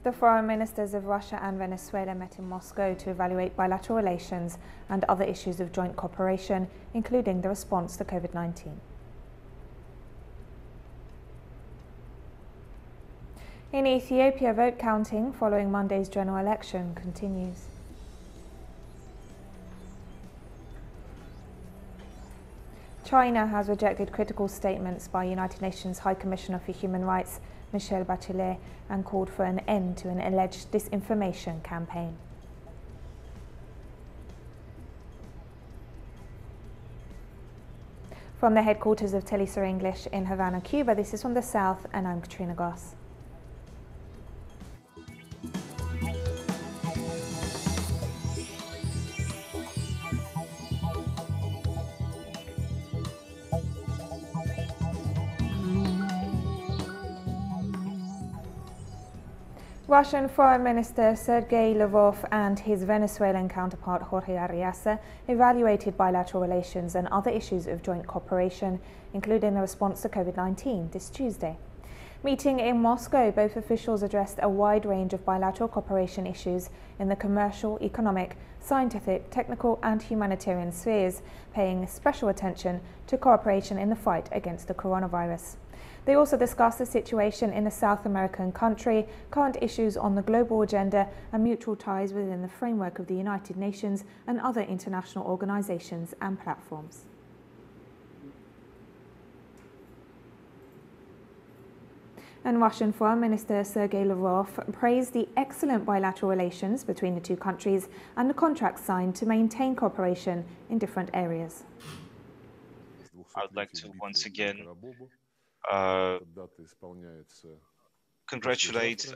The foreign ministers of Russia and Venezuela met in Moscow to evaluate bilateral relations and other issues of joint cooperation, including the response to COVID-19. In Ethiopia, vote counting following Monday's general election continues. China has rejected critical statements by United Nations High Commissioner for Human Rights, Michele Bachelet, and called for an end to an alleged disinformation campaign. From the headquarters of teleSUR English in Havana, Cuba, this is From the South, and I'm Katrina Goss. Russian Foreign Minister Sergei Lavrov and his Venezuelan counterpart Jorge Arreaza evaluated bilateral relations and other issues of joint cooperation, including the response to COVID-19 this Tuesday. Meeting in Moscow, both officials addressed a wide range of bilateral cooperation issues in the commercial, economic, scientific, technical and humanitarian spheres, paying special attention to cooperation in the fight against the coronavirus. They also discussed the situation in the South American country, current issues on the global agenda, and mutual ties within the framework of the United Nations and other international organizations and platforms. And Russian Foreign Minister Sergei Lavrov praised the excellent bilateral relations between the two countries and the contracts signed to maintain cooperation in different areas. I would like to once again congratulate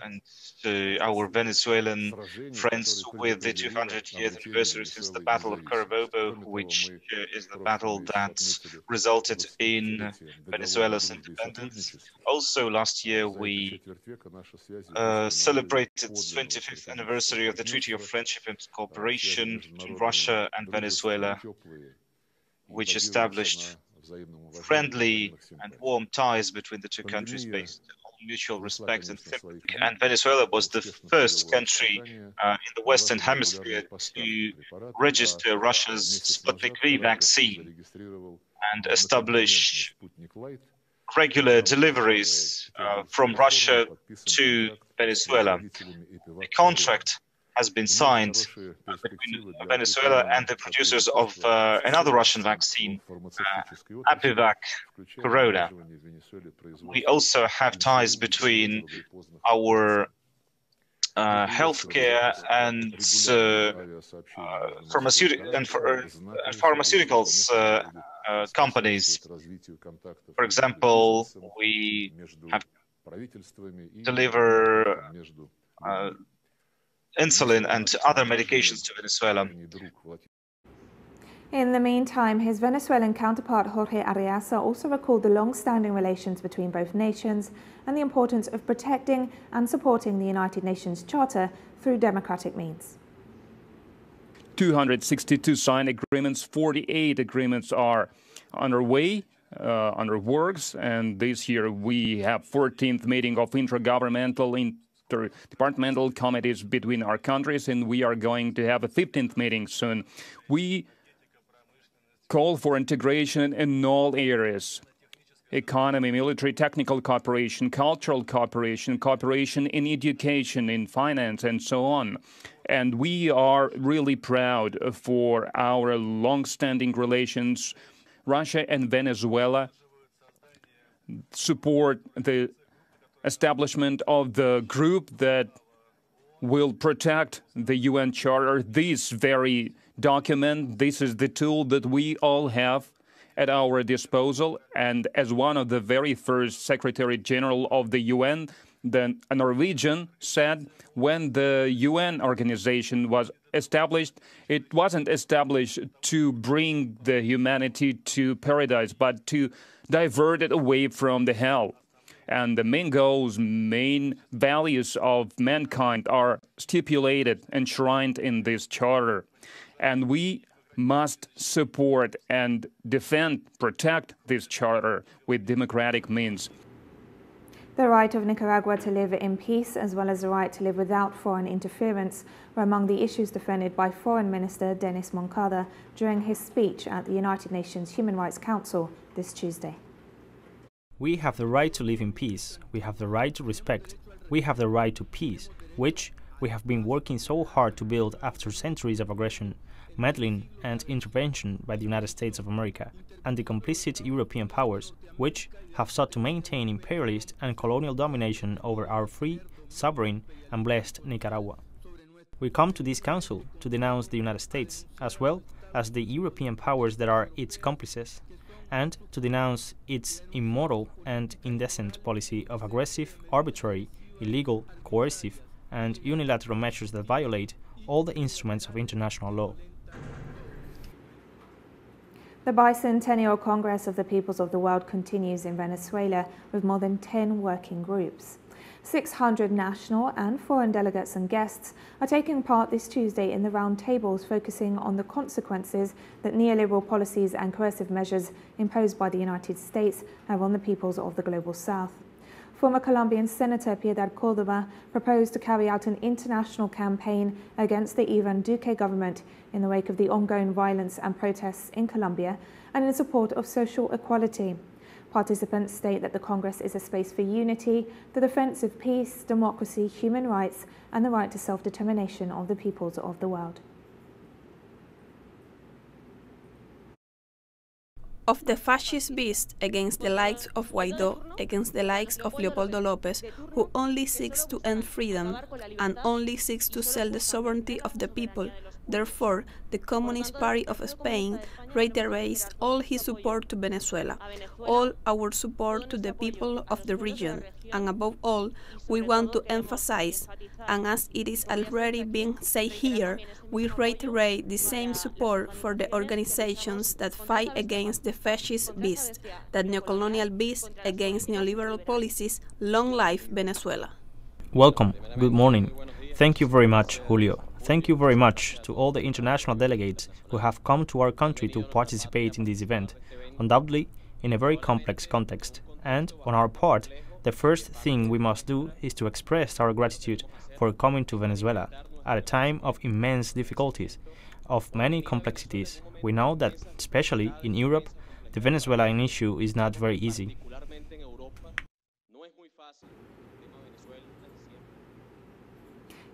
our Venezuelan friends with the 200th anniversary since the Battle of Carabobo, which is the battle that resulted in Venezuela's independence. Also, last year we celebrated the 25th anniversary of the Treaty of Friendship and Cooperation between Russia and Venezuela, which established friendly and warm ties between the two countries based on mutual respect and sympathy. And Venezuela was the first country in the Western Hemisphere to register Russia's Sputnik V vaccine and establish regular deliveries from Russia to Venezuela. The contract has been signed between Venezuela and the producers of another Russian vaccine, Apivac Corona. We also have ties between our healthcare and pharmaceuticals companies. For example, we have deliver insulin and other medications to Venezuela. In the meantime, his Venezuelan counterpart Jorge Arreaza also recalled the long-standing relations between both nations and the importance of protecting and supporting the United Nations Charter through democratic means. 262 signed agreements, 48 agreements are underway, under works, and this year we have 14th meeting of interdepartmental committees between our countries, and we are going to have a 15th meeting soon. We call for integration in all areas: economy, military, technical cooperation, cultural cooperation, cooperation in education, in finance, and so on. And we are really proud for our long-standing relations. Russia and Venezuela support the establishment of the group that will protect the UN Charter. This very document, this is the tool that we all have at our disposal. And as one of the very first Secretary General of the UN, a Norwegian said, when the UN organization was established, it wasn't established to bring the humanity to paradise, but to divert it away from the hell. And the main goals, main values of mankind are stipulated, enshrined in this charter. And we must support and defend, protect this charter with democratic means. The right of Nicaragua to live in peace, as well as the right to live without foreign interference, were among the issues defended by Foreign Minister Denis Moncada during his speech at the United Nations Human Rights Council this Tuesday. We have the right to live in peace, we have the right to respect, we have the right to peace, which we have been working so hard to build after centuries of aggression, meddling and intervention by the United States of America and the complicit European powers, which have sought to maintain imperialist and colonial domination over our free, sovereign and blessed Nicaragua. We come to this council to denounce the United States, as well as the European powers that are its complices, and to denounce its immoral and indecent policy of aggressive, arbitrary, illegal, coercive and unilateral measures that violate all the instruments of international law. The bicentennial Congress of the Peoples of the World continues in Venezuela with more than 10 working groups. 600 national and foreign delegates and guests are taking part this Tuesday in the roundtables focusing on the consequences that neoliberal policies and coercive measures imposed by the United States have on the peoples of the Global South. Former Colombian Senator Piedad Córdoba proposed to carry out an international campaign against the Iván Duque government in the wake of the ongoing violence and protests in Colombia and in support of social equality. Participants state that the Congress is a space for unity, the defense of peace, democracy, human rights, and the right to self-determination of the peoples of the world. Of the fascist beast against the likes of Guaidó, against the likes of Leopoldo López, who only seeks to end freedom and only seeks to sell the sovereignty of the people. Therefore, the Communist Party of Spain reiterates all his support to Venezuela, all our support to the people of the region, and above all, we want to emphasize, and as it is already being said here, we reiterate the same support for the organizations that fight against the fascist beast, that neocolonial beast against neoliberal policies. Long life Venezuela. Welcome, good morning. Thank you very much, Julio. Thank you very much to all the international delegates who have come to our country to participate in this event, undoubtedly in a very complex context. And on our part, the first thing we must do is to express our gratitude for coming to Venezuela at a time of immense difficulties, of many complexities. We know that, especially in Europe, the Venezuelan issue is not very easy.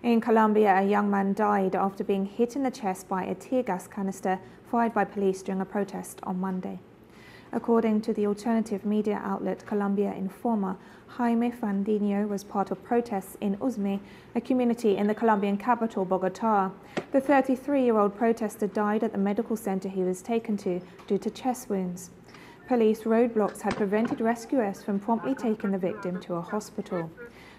In Colombia, a young man died after being hit in the chest by a tear gas canister fired by police during a protest on Monday. According to the alternative media outlet Colombia Informa, Jaime Fandinho was part of protests in Usme, a community in the Colombian capital, Bogotá. The 33-year-old protester died at the medical center he was taken to due to chest wounds. Police roadblocks had prevented rescuers from promptly taking the victim to a hospital.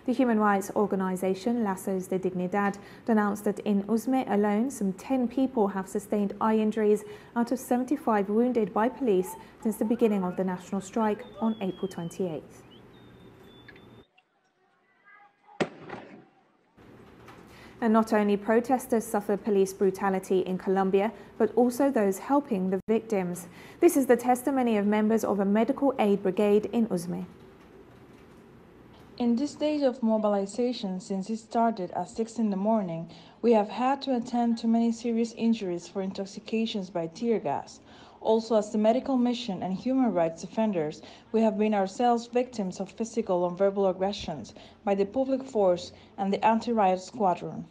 The human rights organization Lazos de Dignidad denounced that in Usme alone, some 10 people have sustained eye injuries out of 75 wounded by police since the beginning of the national strike on April 28th. And not only protesters suffer police brutality in Colombia, but also those helping the victims. This is the testimony of members of a medical aid brigade in Usme. In this stage of mobilization, since it started at 6 in the morning, we have had to attend to many serious injuries for intoxications by tear gas. Also, as the medical mission and human rights defenders, we have been ourselves victims of physical and verbal aggressions by the public force and the anti-riot squadron.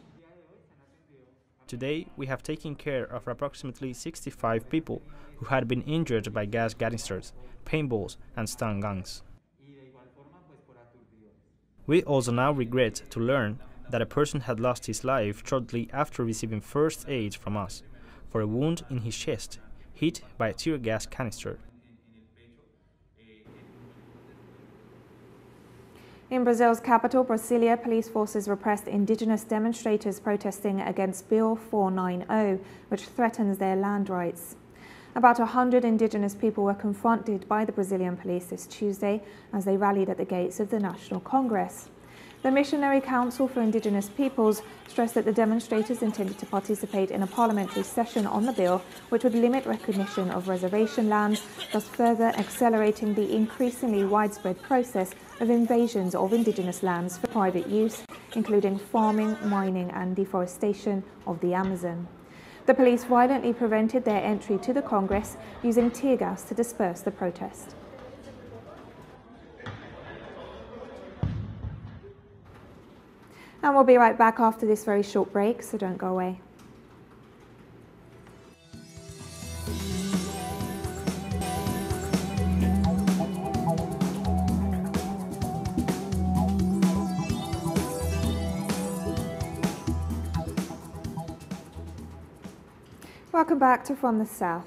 Today, we have taken care of approximately 65 people who had been injured by gas canisters, paintballs and stun guns. We also now regret to learn that a person had lost his life shortly after receiving first aid from us for a wound in his chest, hit by a tear gas canister. In Brazil's capital, Brasilia, police forces repressed indigenous demonstrators protesting against Bill 490, which threatens their land rights. About 100 indigenous people were confronted by the Brazilian police this Tuesday as they rallied at the gates of the National Congress. The Missionary Council for Indigenous Peoples stressed that the demonstrators intended to participate in a parliamentary session on the bill, which would limit recognition of reservation lands, thus further accelerating the increasingly widespread process of invasions of indigenous lands for private use, including farming, mining and deforestation of the Amazon. The police violently prevented their entry to the Congress, using tear gas to disperse the protest. And we'll be right back after this very short break, so don't go away. Welcome back to From the South.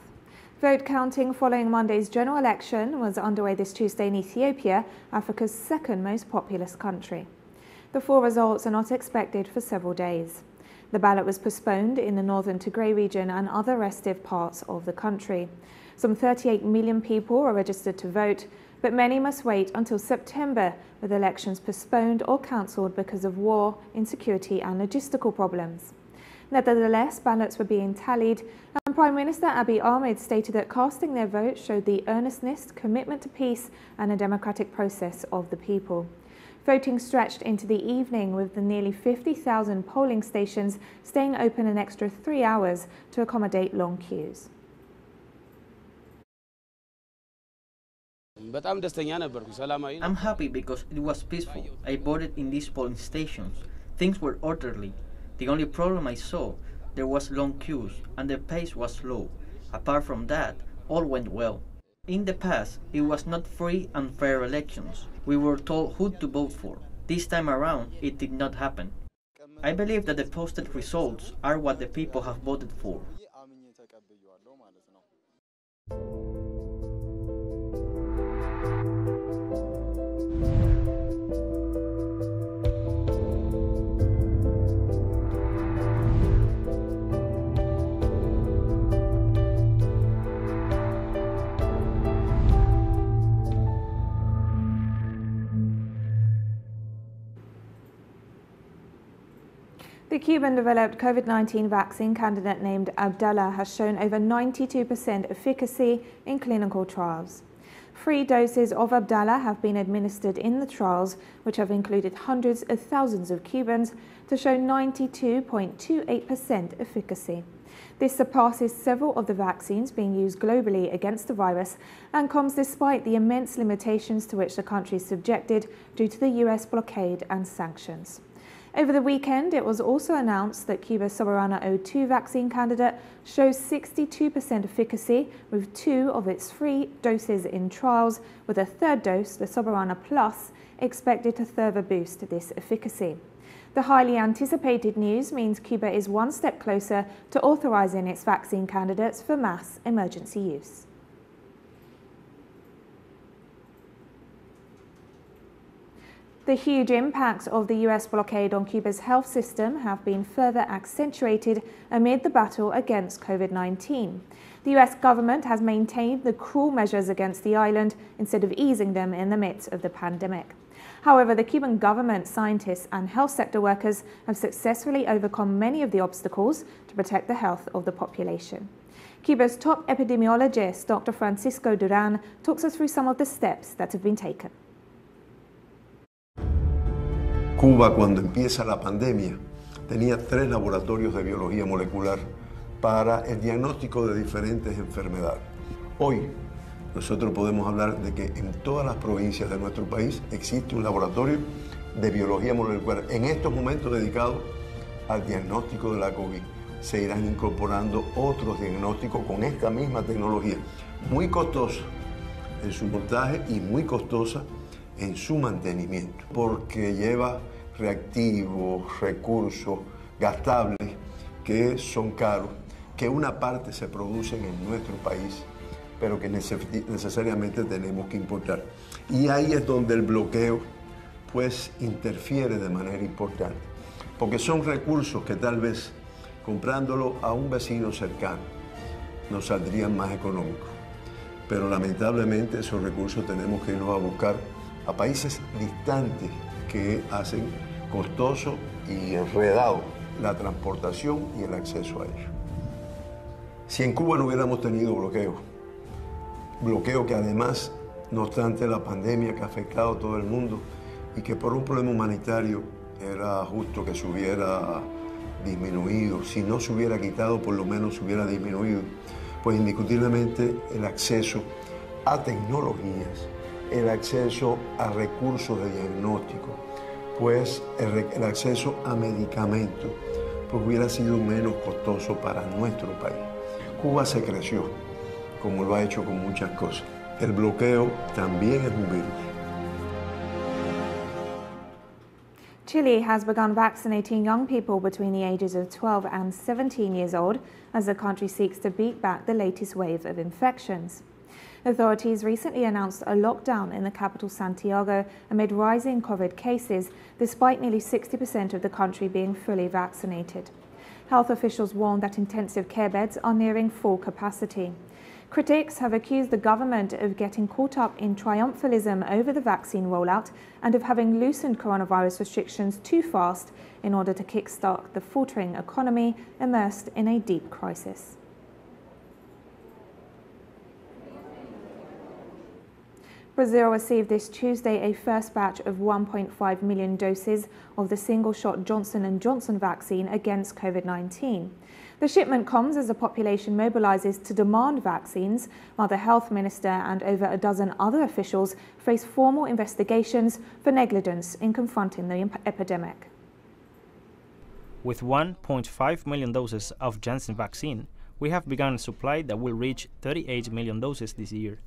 Vote counting following Monday's general election was underway this Tuesday in Ethiopia, Africa's second most populous country. The full results are not expected for several days. The ballot was postponed in the northern Tigray region and other restive parts of the country. Some 38 million people are registered to vote, but many must wait until September, with elections postponed or cancelled because of war, insecurity and logistical problems. Nevertheless, ballots were being tallied, and Prime Minister Abiy Ahmed stated that casting their vote showed the earnestness, commitment to peace and a democratic process of the people. Voting stretched into the evening, with the nearly 50,000 polling stations staying open an extra 3 hours to accommodate long queues. I'm happy because it was peaceful. I voted in these polling stations. Things were orderly. The only problem I saw, there was long queues and the pace was slow. Apart from that, all went well. In the past, it was not free and fair elections. We were told who to vote for. This time around, it did not happen. I believe that the posted results are what the people have voted for. The Cuban-developed COVID-19 vaccine candidate named Abdallah has shown over 92% efficacy in clinical trials. 3 doses of Abdallah have been administered in the trials, which have included hundreds of thousands of Cubans, to show 92.28% efficacy. This surpasses several of the vaccines being used globally against the virus and comes despite the immense limitations to which the country is subjected due to the US blockade and sanctions. Over the weekend, it was also announced that Cuba's Soberana 02 vaccine candidate shows 62% efficacy with 2 of its 3 doses in trials, with a 3rd dose, the Soberana Plus, expected to further boost this efficacy. The highly anticipated news means Cuba is one step closer to authorizing its vaccine candidates for mass emergency use. The huge impacts of the US blockade on Cuba's health system have been further accentuated amid the battle against COVID-19. The US government has maintained the cruel measures against the island instead of easing them in the midst of the pandemic. However, the Cuban government, scientists and health sector workers have successfully overcome many of the obstacles to protect the health of the population. Cuba's top epidemiologist, Dr. Francisco Duran, talks us through some of the steps that have been taken. Cuba, cuando empieza la pandemia, tenía 3 laboratorios de biología molecular para el diagnóstico de diferentes enfermedades. Hoy, nosotros podemos hablar de que en todas las provincias de nuestro país existe un laboratorio de biología molecular, en estos momentos dedicado al diagnóstico de la COVID. Se irán incorporando otros diagnósticos con esta misma tecnología, muy costosa en su montaje y muy costosa en su mantenimiento, porque lleva reactivos, recursos gastables que son caros, que una parte se producen en nuestro país, pero que necesariamente tenemos que importar. Y ahí es donde el bloqueo pues interfiere de manera importante, porque son recursos que tal vez comprándolo a un vecino cercano nos saldrían más económicos, pero lamentablemente esos recursos tenemos que irlos a buscar a países distantes que hacen costoso y enredado la transportación y el acceso a ello. Si en Cuba no hubiéramos tenido bloqueo que además, no obstante la pandemia que ha afectado a todo el mundo y que por un problema humanitario era justo que se hubiera disminuido, si no se hubiera quitado, por lo menos se hubiera disminuido, pues indiscutiblemente el acceso a tecnologías, el acceso a recursos de diagnóstico, pues el acceso a medicamentos, pues hubiera sido menos costoso para nuestro país. Cuba se creció, como lo ha hecho con muchas cosas. El bloqueo también es un virus. Chile has begun vaccinating young people between the ages of 12 and 17 years old as the country seeks to beat back the latest wave of infections. Authorities recently announced a lockdown in the capital Santiago amid rising COVID cases, despite nearly 60% of the country being fully vaccinated. Health officials warn that intensive care beds are nearing full capacity. Critics have accused the government of getting caught up in triumphalism over the vaccine rollout and of having loosened coronavirus restrictions too fast in order to kickstart the faltering economy immersed in a deep crisis. Brazil received this Tuesday a first batch of 1.5 million doses of the single-shot Johnson & Johnson vaccine against COVID-19. The shipment comes as the population mobilizes to demand vaccines, while the health minister and over a dozen other officials face formal investigations for negligence in confronting the epidemic. With 1.5 million doses of Janssen vaccine, we have begun a supply that will reach 38 million doses this year.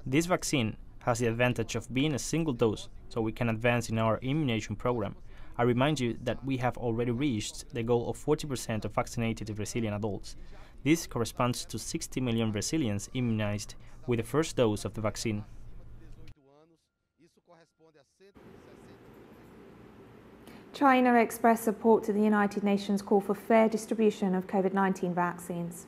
This vaccine has the advantage of being a single dose, so we can advance in our immunization program. I remind you that we have already reached the goal of 40% of vaccinated Brazilian adults. This corresponds to 60 million Brazilians immunized with the first dose of the vaccine. China expressed support to the United Nations call for fair distribution of COVID-19 vaccines.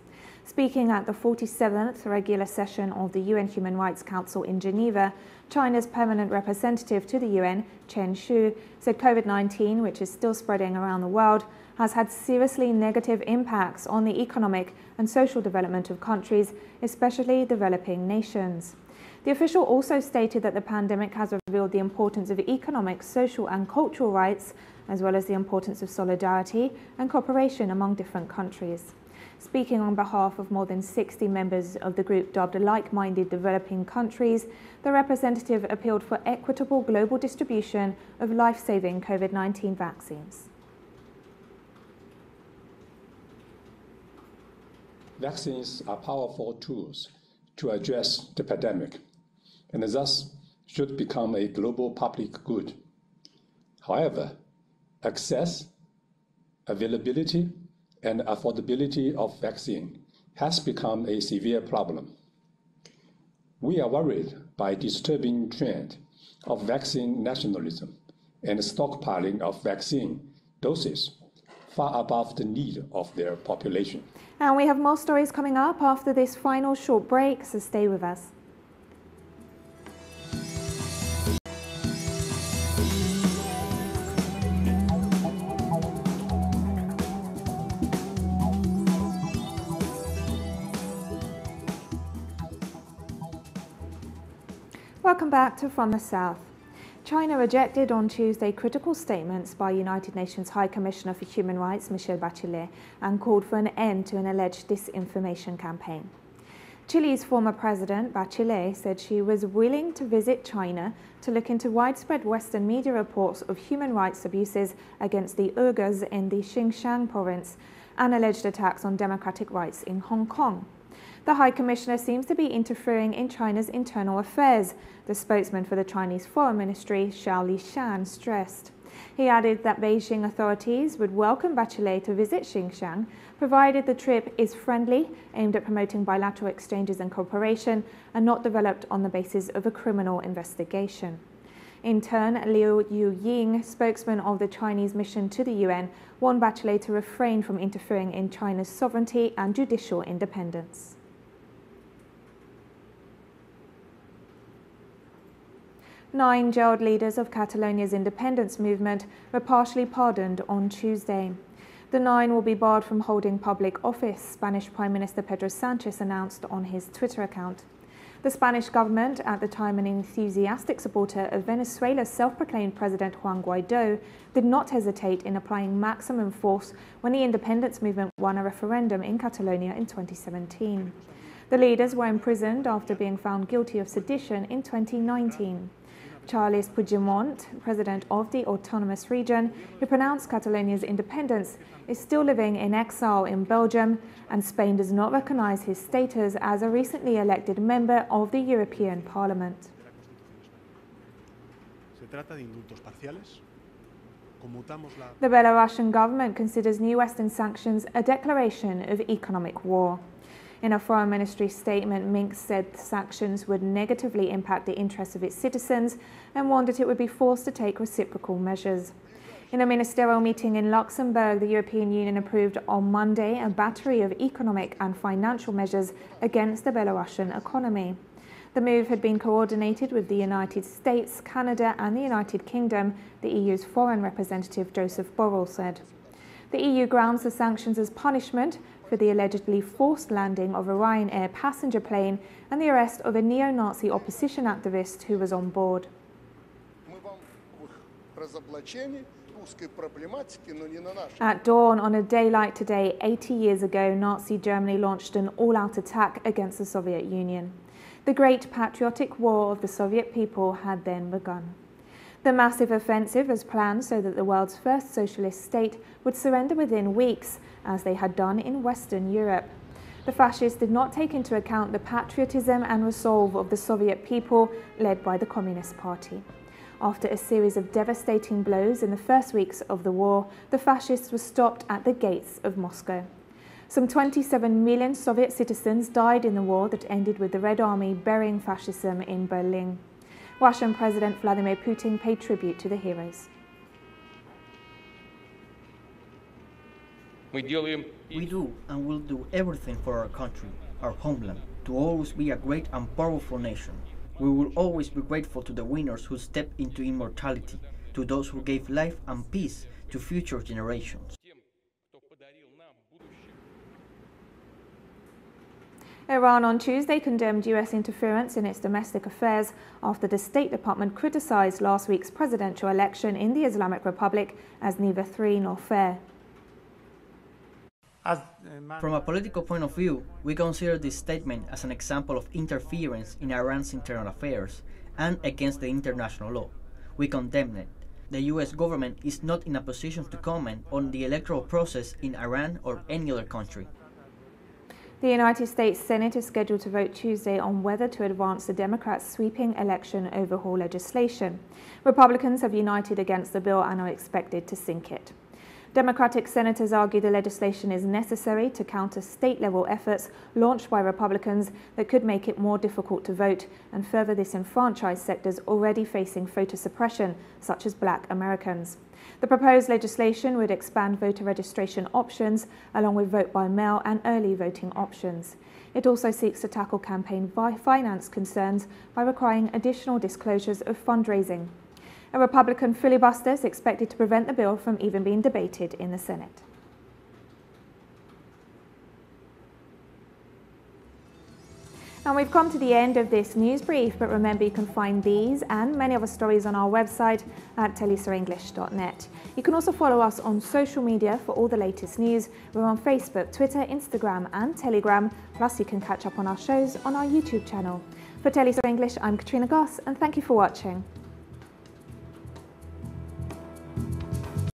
Speaking at the 47th regular session of the UN Human Rights Council in Geneva, China's permanent representative to the UN, Chen Shu, said COVID-19, which is still spreading around the world, has had seriously negative impacts on the economic and social development of countries, especially developing nations. The official also stated that the pandemic has revealed the importance of economic, social and cultural rights, as well as the importance of solidarity and cooperation among different countries. Speaking on behalf of more than 60 members of the group dubbed like-minded developing countries, the representative appealed for equitable global distribution of life-saving COVID-19 vaccines. Vaccines are powerful tools to address the pandemic, and thus should become a global public good. However, access, availability, and affordability of vaccine has become a severe problem. We are worried by disturbing trend of vaccine nationalism and stockpiling of vaccine doses far above the need of their population. And we have more stories coming up after this final short break, so stay with us. Welcome back to From the South. China rejected on Tuesday critical statements by United Nations High Commissioner for Human Rights, Michele Bachelet, and called for an end to an alleged disinformation campaign. Chile's former president, Bachelet, said she was willing to visit China to look into widespread Western media reports of human rights abuses against the Uyghurs in the Xinjiang province and alleged attacks on democratic rights in Hong Kong. The High Commissioner seems to be interfering in China's internal affairs, the spokesman for the Chinese Foreign Ministry, Xiao Lishan, stressed. He added that Beijing authorities would welcome Bachelet to visit Xinjiang, provided the trip is friendly, aimed at promoting bilateral exchanges and cooperation, and not developed on the basis of a criminal investigation. In turn, Liu Yuying, spokesman of the Chinese mission to the UN, warned Bachelet to refrain from interfering in China's sovereignty and judicial independence. 9 jailed leaders of Catalonia's independence movement were partially pardoned on Tuesday. The 9 will be barred from holding public office, Spanish Prime Minister Pedro Sánchez announced on his Twitter account. The Spanish government, at the time an enthusiastic supporter of Venezuela's self-proclaimed President Juan Guaidó, did not hesitate in applying maximum force when the independence movement won a referendum in Catalonia in 2017. The leaders were imprisoned after being found guilty of sedition in 2019. Carles Puigdemont, president of the autonomous region, who pronounced Catalonia's independence, is still living in exile in Belgium, and Spain does not recognize his status as a recently elected member of the European Parliament. The Belarusian government considers new Western sanctions a declaration of economic war. In a foreign ministry statement, Minsk said sanctions would negatively impact the interests of its citizens and warned that it would be forced to take reciprocal measures. In a ministerial meeting in Luxembourg, the European Union approved on Monday a battery of economic and financial measures against the Belarusian economy. The move had been coordinated with the United States, Canada and the United Kingdom, the EU's foreign representative Joseph Borrell said. The EU grounds the sanctions as punishment for the allegedly forced landing of a Ryanair passenger plane and the arrest of a neo-Nazi opposition activist who was on board. At dawn on a day like today, 80 years ago, Nazi Germany launched an all-out attack against the Soviet Union. The Great Patriotic War of the Soviet people had then begun. The massive offensive was planned so that the world's first socialist state would surrender within weeks, as they had done in Western Europe. The fascists did not take into account the patriotism and resolve of the Soviet people, led by the Communist Party. After a series of devastating blows in the first weeks of the war, the fascists were stopped at the gates of Moscow. Some 27 million Soviet citizens died in the war that ended with the Red Army burying fascism in Berlin. Russian President Vladimir Putin paid tribute to the heroes. We do and will do everything for our country, our homeland, to always be a great and powerful nation. We will always be grateful to the winners who stepped into immortality, to those who gave life and peace to future generations. Iran on Tuesday condemned US interference in its domestic affairs after the State Department criticized last week's presidential election in the Islamic Republic as neither free nor fair. From a political point of view, we consider this statement as an example of interference in Iran's internal affairs and against the international law. We condemn it. The US government is not in a position to comment on the electoral process in Iran or any other country. The United States Senate is scheduled to vote Tuesday on whether to advance the Democrats' sweeping election overhaul legislation. Republicans have united against the bill and are expected to sink it. Democratic senators argue the legislation is necessary to counter state-level efforts launched by Republicans that could make it more difficult to vote and further disenfranchise sectors already facing voter suppression, such as Black Americans. The proposed legislation would expand voter registration options, along with vote by mail and early voting options. It also seeks to tackle campaign finance concerns by requiring additional disclosures of fundraising. A Republican filibuster is expected to prevent the bill from even being debated in the Senate. And we've come to the end of this news brief, but remember you can find these and many other stories on our website at telesurenglish.net. You can also follow us on social media for all the latest news. We're on Facebook, Twitter, Instagram and Telegram, plus you can catch up on our shows on our YouTube channel. For teleSUR English, I'm Katrina Goss and thank you for watching.